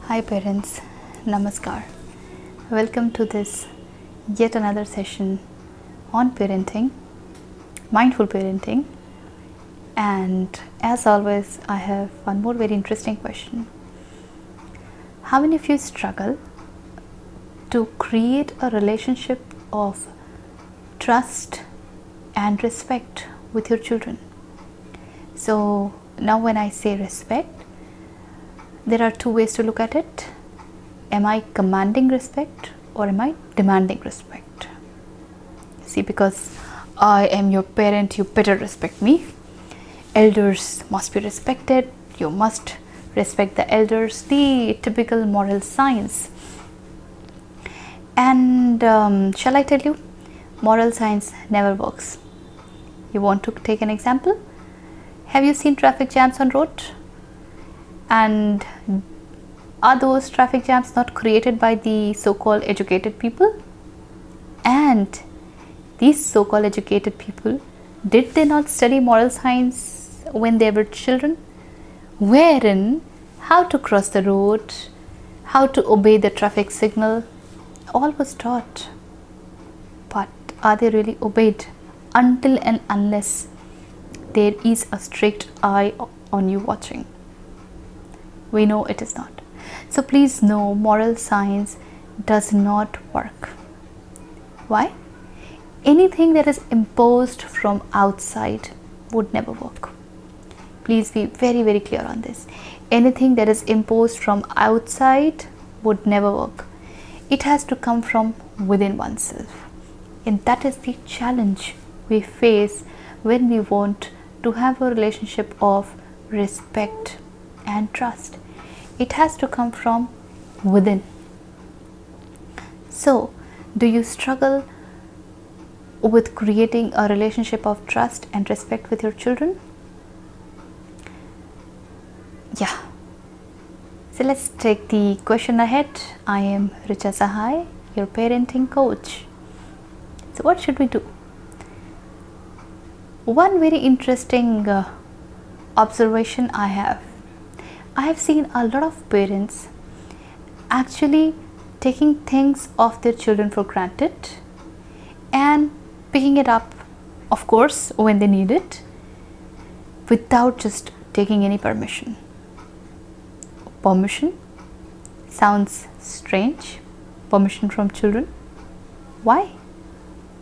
Hi parents, Namaskar. Welcome to this yet another session on parenting, mindful parenting. And as always, I have one more very interesting question. How many of you struggle to create a relationship of trust and respect with your children? So now when I say respect, there are two ways to look at it. Am I commanding respect or am I demanding respect? See, because I am your parent, you better respect me. Elders must be respected. You must respect the elders, the typical moral science. And shall I tell you, moral science never works. You want to take an example? Have you seen traffic jams on road? And are those traffic jams not created by the so-called educated people? And these so-called educated people, did they not study moral science when they were children? Wherein how to cross the road, how to obey the traffic signal, all was taught. But are they really obeyed until and unless there is a strict eye on you watching? We know it is not. So please know, moral science does not work. Why? Anything that is imposed from outside would never work. Please be very, very clear on this. Anything that is imposed from outside would never work. It has to come from within oneself. And that is the challenge we face when we want to have a relationship of respect and trust. It has to come from within. So, do you struggle with creating a relationship of trust and respect with your children? Yeah. So let's take the question ahead. I am Richa Sahai, your parenting coach. So what should we do? One very interesting observation I have seen a lot of parents actually taking things of their children for granted and picking it up, of course, when they need it, without just taking any permission. Permission sounds strange. Permission from children. Why?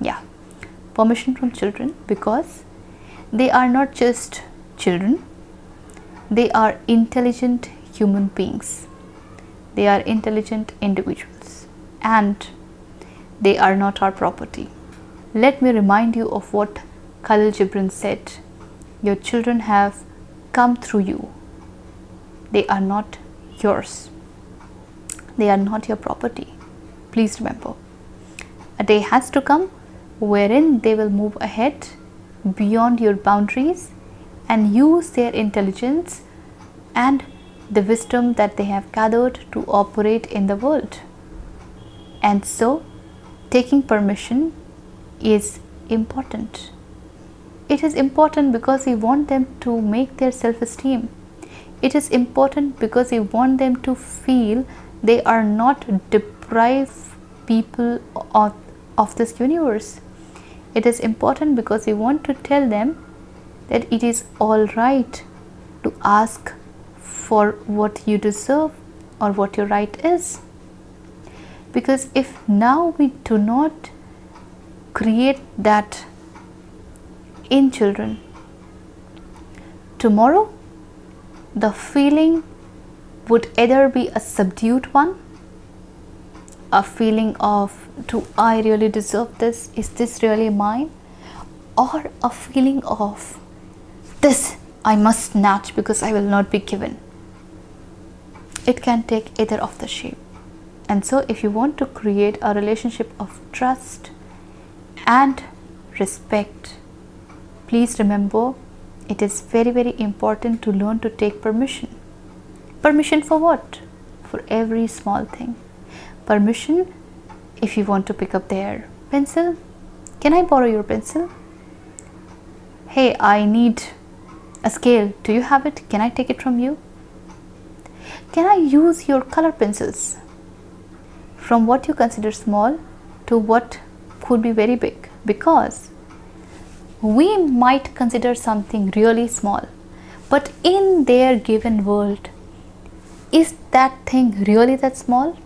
Yeah, permission from children because they are not just children. They are intelligent human beings. They are intelligent individuals and they are not our property. Let me remind you of what Khalil Gibran said. Your children have come through you. They are not yours. They are not your property. Please remember. A day has to come wherein they will move ahead beyond your boundaries and use their intelligence and the wisdom that they have gathered to operate in the world. And so, taking permission is important. It is important because we want them to make their self-esteem. It is important because we want them to feel they are not deprived people of this universe. It is important because we want to tell them that it is all right to ask for what you deserve or what your right is. Because if now we do not create that in children, tomorrow the feeling would either be a subdued one, a feeling of, do I really deserve this? Is this really mine? Or a feeling of, this I must snatch because I will not be given. It can take either of the shape. And so if you want to create a relationship of trust and respect, please remember it is very, very important to learn to take permission. Permission for what? For every small thing. Permission if you want to pick up their pencil. Can I borrow your pencil? Hey, I need a scale. Do you have it? Can I take it from you? Can I use your color pencils? From what you consider small to what could be very big, because we might consider something really small, but in their given world, is that thing really that small?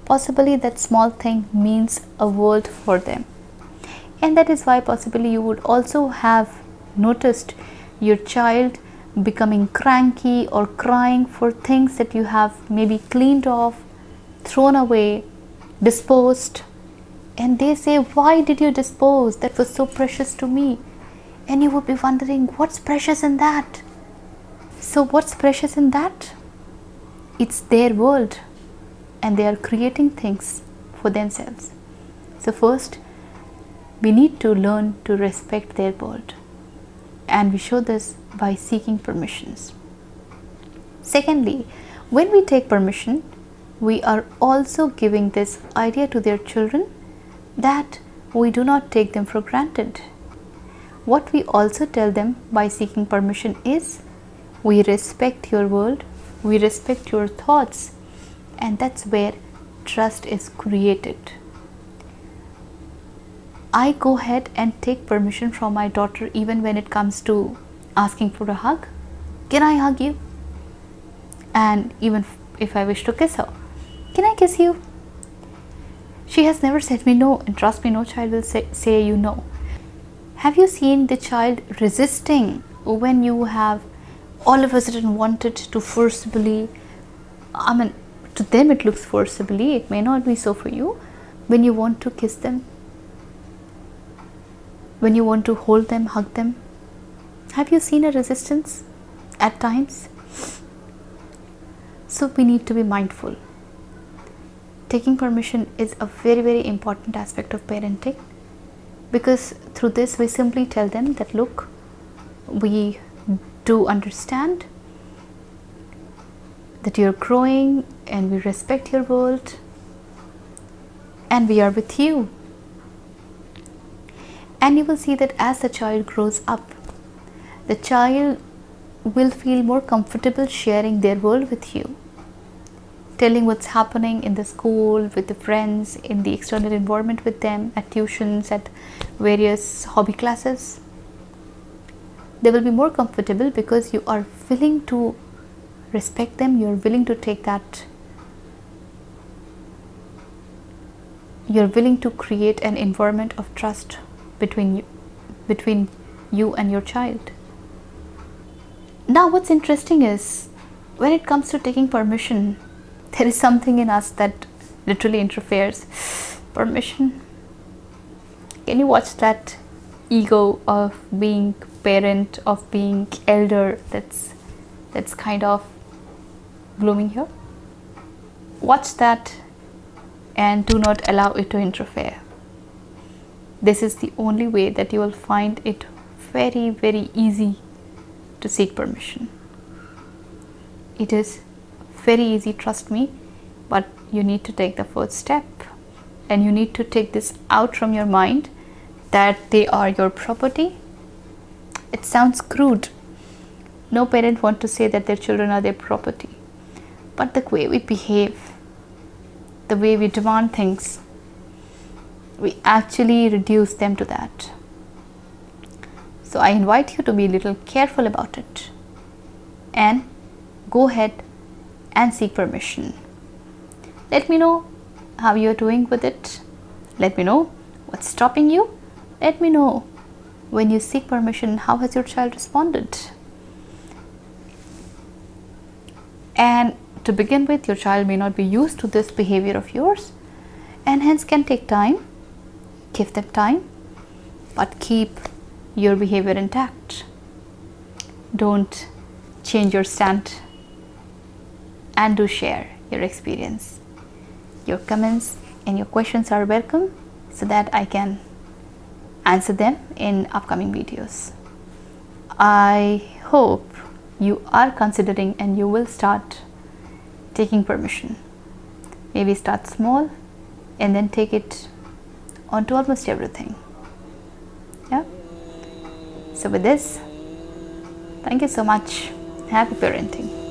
Possibly that small thing means a world for them. And that is why possibly you would also have noticed your child becoming cranky or crying for things that you have maybe cleaned off, thrown away, disposed. And they say, why did you dispose? That was so precious to me. And you would be wondering, what's precious in that? So what's precious in that? It's their world, and they are creating things for themselves. So first, we need to learn to respect their world, and we show this by seeking permissions. Secondly, when we take permission, we are also giving this idea to their children that we do not take them for granted. What we also tell them by seeking permission is, we respect your world, we respect your thoughts, and that's where trust is created. I go ahead and take permission from my daughter even when it comes to asking for a hug. Can I hug you? And even if I wish to kiss her, can I kiss you? She has never said me no, and trust me, no child will say you no. Have you seen the child resisting when you have all of a sudden wanted to forcibly, to them it looks forcibly, it may not be so for you, when you want to kiss them, when you want to hold them, hug them? Have you seen a resistance at times? So we need to be mindful. Taking permission is a very, very important aspect of parenting, because through this we simply tell them that, look, we do understand that you're growing and we respect your world and we are with you. And you will see that as the child grows up, the child will feel more comfortable sharing their world with you, telling what's happening in the school, with the friends, in the external environment with them, at tuitions, at various hobby classes. They will be more comfortable because you are willing to respect them, you are willing to take that, you are willing to create an environment of trust between you and your child. Now what's interesting is, when it comes to taking permission, there is something in us that literally interferes. Permission? Can you watch that ego of being parent, of being elder, that's kind of blooming here? Watch that and do not allow it to interfere. This is the only way that you will find it very, very easy to seek permission. It is very easy, trust me, but you need to take the first step, and you need to take this out from your mind that they are your property. It sounds crude. No parent wants to say that their children are their property, but the way we behave, the way we demand things, we actually reduce them to that. So I invite you to be a little careful about it and go ahead and seek permission. Let me know how you're doing with it. Let me know what's stopping you. Let me know, when you seek permission, how has your child responded? And to begin with, your child may not be used to this behavior of yours, and hence can take time. Give them time, but keep your behavior intact. Don't change your stand, and do share your experience. Your comments and your questions are welcome, so that I can answer them in upcoming videos. I hope you are considering and you will start taking permission. Maybe start small and then take it onto almost everything. Yeah. So with this, thank you so much. Happy parenting.